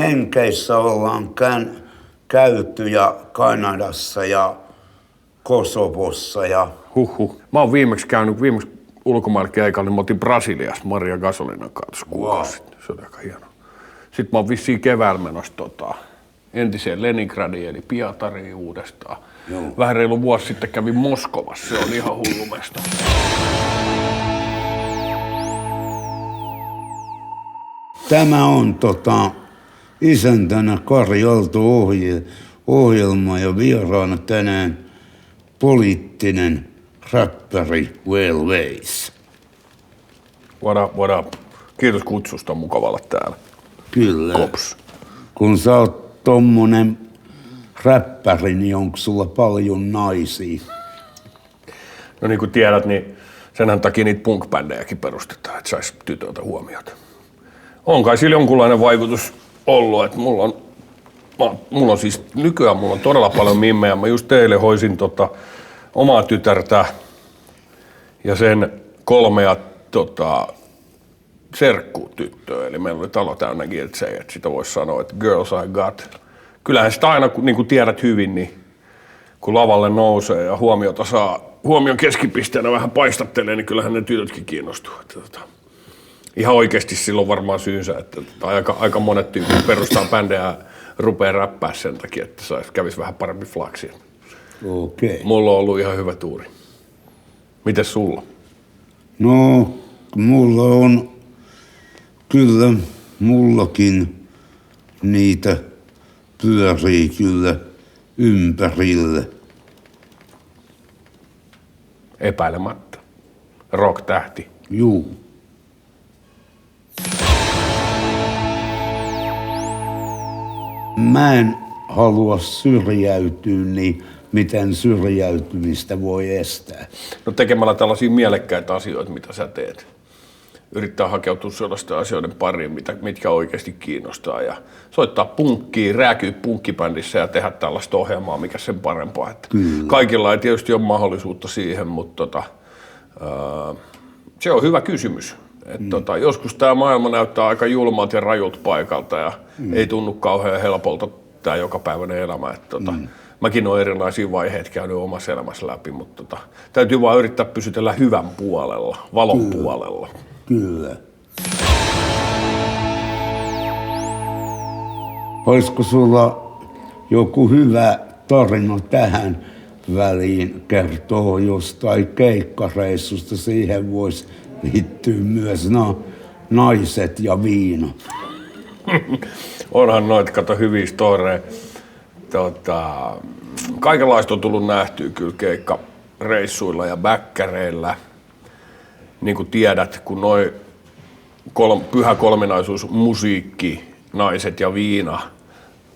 Jenkeissä ollaan käyty ja Kanadassa ja Kosovossa ja... Mä oon viimeksi ulkomailla keikalla, niin mä otin Brasiliassa Maria Gasolinan kanssa kuukausi sitten. Se oli aika hieno. Sitten mä oon vissiin keväällä menossa entiseen Leningradiin eli Pietariin uudestaan. Joo. Vähän reilu vuosi sitten kävin Moskovassa, se on ihan hullu mesta. Tämä on isäntänä Kari Aalto ohjelma ja vieraana tänään poliittinen räppäri Wellways. What up? Kiitos kutsusta, on mukava olla täällä. Kyllä. Kops. Kun sä oot tommonen räppäri, niin onko sulla paljon naisia? No niin kuin tiedät, niin senhän takia niitä punk-bändejäkin perustetaan, että sais tytöltä huomiota. On kai sillä jonkunlainen vaikutus ollut, että mulla on siis nykyään mulla on todella paljon mimmejä. Mä just teille hoisin omaa tytärtä ja sen 3 serkkutyttöä. Eli meillä oli talo täynnä giltsejä, että sitä voisi sanoa, että girls I got. Kyllähän sitä aina, niin kuin tiedät hyvin, niin kun lavalle nousee ja huomiota saa, huomion keskipisteenä vähän paistattelee, niin kyllähän ne tytötkin kiinnostuu. Ihan oikeasti silloin varmaan syynsä, että aika monet tyypit perustaa bändejä ja rupeaa räppää sen takia, että kävisi vähän paremmin flaksia. Okei. Mulla on ollut ihan hyvä tuuri. Mites sulla? No, mulla on kyllä, mullakin niitä pyörii kyllä ympärille. Epäilemättä. Rock-tähti. Juu. Mä en halua syrjäytyä, niin miten syrjäytymistä voi estää? No tekemällä tällaisia mielekkäitä asioita, mitä sä teet. Yrittää hakeutua sellaisten asioiden pariin, mitkä oikeasti kiinnostaa. Ja soittaa punkkiin, rääkyä punkkibändissä ja tehdä tällaista ohjelmaa, mikä sen parempaa. Että kaikilla ei tietysti ole mahdollisuutta siihen, mutta se on hyvä kysymys. Joskus tämä maailma näyttää aika julmalta ja rajulta paikalta ja ei tunnu kauhean helpolta tämä jokapäiväinen elämä. Mäkin olen erilaisia vaiheita käynyt omassa elämässä läpi, mutta täytyy vaan yrittää pysytellä hyvän puolella, valon puolella. Kyllä. Olisiko sulla joku hyvä tarina tähän väliin kertoa jostain keikkareissusta? Siihen voisi liittyä myös naiset ja viina. Onhan noita, kato, hyviä storeja. Kaikenlaista on tullut nähtyä kyllä keikkareissuilla ja bäkkäreillä. Niin kuin tiedät, kun noi pyhä kolminaisuus, musiikki, naiset ja viina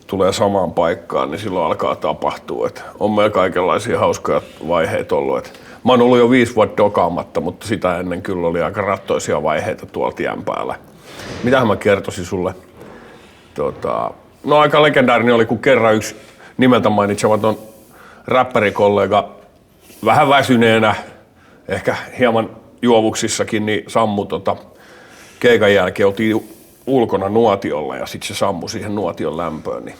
tulee samaan paikkaan, niin silloin alkaa tapahtua. On meillä kaikenlaisia hauskoja vaiheita ollut. Mä oon ollut jo 5 vuotta dokaamatta, mutta sitä ennen kyllä oli aika rattoisia vaiheita tuolla tien päällä. Mitähän mä kertoisin sulle? No aika legendaarinen oli, kun kerran yksi nimeltä mainitsematon räppärikollega vähän väsyneenä, ehkä hieman juovuksissakin, niin sammui keikan jälkeen. Oltiin ulkona nuotiolla ja sitten se sammui siihen nuotion lämpöön. Niin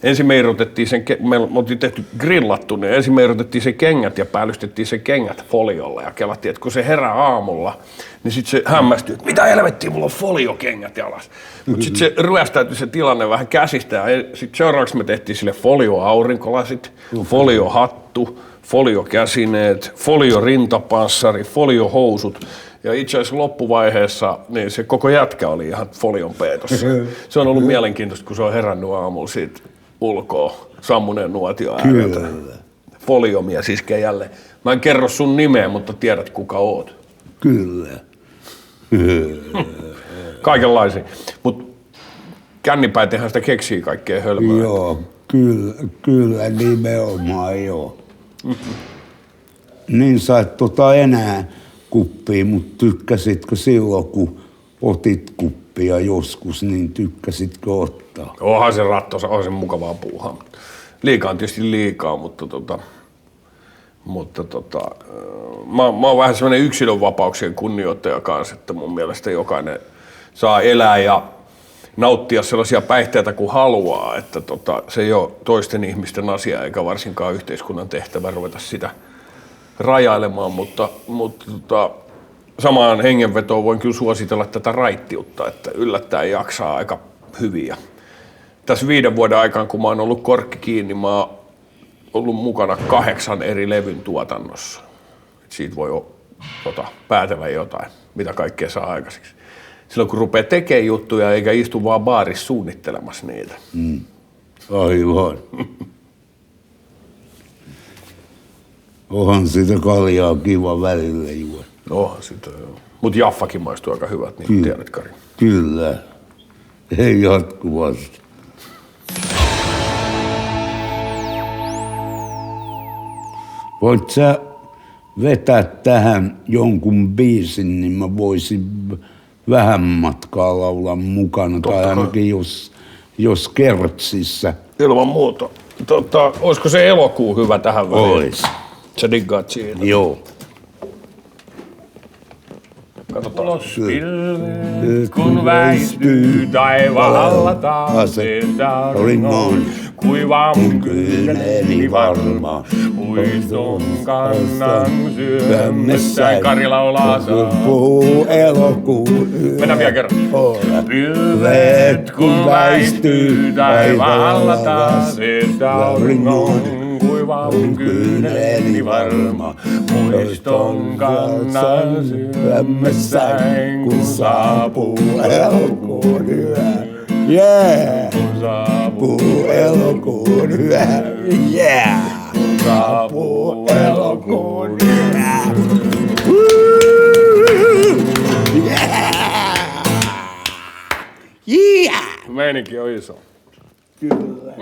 ensin me irrotettiin sen, me oltiin tehty grillattu, niin ensin me irrotettiin sen kengät ja päällystettiin sen kengät foliolla ja kelattiin, että kun se herää aamulla, niin sitten se hämmästyi, että mitä helvettiä, mulla on foliokengät jalas. Mutta sitten se ryöstäytyi se tilanne vähän käsistä ja sitten seuraavaksi me tehtiin sille folioaurinkolasit, foliohattu, foliokäsineet, foliorintapanssari, foliohousut. Ja itse asiassa loppuvaiheessa niin se koko jätkä oli ihan folion peetossa. Se on ollut mielenkiintoista, kun se on herännyt aamulla siitä ulkoa sammuneen nuotio ääreltä. Foliomies iskee jälleen. Mä en kerro sun nimeä, mutta tiedät kuka oot. Kyllä. Kaikenlaisia. Mutta kännipäitehän sitä keksii kaikkea hölmöä. Joo, kyllä nimenomaan joo. Niin sä et enää kuppia, mutta tykkäsitkö silloin, kun otit kuppia joskus, niin tykkäsitkö ottaa? Onhan se rattosa, on se mukavaa puuhaa. Liikaa on tietysti liikaa, mutta mä oon vähän semmoinen yksilönvapauksien kunnioittaja kanssa, että mun mielestä jokainen saa elää ja nauttia sellaisia päihteitä kuin haluaa, että se ei ole toisten ihmisten asia eikä varsinkaan yhteiskunnan tehtävä ruveta sitä rajailemaan, mutta samaan hengenvetoon voin kyllä suositella tätä raittiutta, että yllättäen jaksaa aika hyvin. Ja tässä 5 vuoden aikaan, kun mä oon ollut korkki kiinni, mä oon ollut mukana 8 eri levyn tuotannossa. Siitä voi päätellä jotain, mitä kaikkea saa aikaiseksi. Silloin kun rupeaa tekemään juttuja eikä istu vaan baarissa suunnittelemassa niitä. Aivan. Onhan sitä kaljaa kiva välillä juoda. Onhan sitä joo. Mut Jaffakin maistuu aika hyvät, niin tiedät Kari. Kyllä. Ei jatkuvasti. Voit sä vetää tähän jonkun biisin, niin mä voisin vähän matkaa laulaa mukana. Totta tai kai. ainakin jos kertsissä. Ilman muuta. Olisiko se elokuu hyvä tähän väliin? Ois. Sä diggaat siitä. Joo. Katsotaan. Ulos pilvet, kun väistyy taivaalla taas auringon. Kuiva mun kyyneli varma, muiston kannan syömessä. Kari laulaa Elokuu, elokuu. Mennään vielä kerran. Pilvet, kun väistyy taivaalla taas auringon. Kuiva mun kyyneli varma, muiston kannan syömessäin, kun saapuu elokuun yö. Yeah! Kun saapuu elokuun yö. Yeah! Kun saapuu elokuun yö. Yeah! Yeah! Meininki on iso. Kyllä.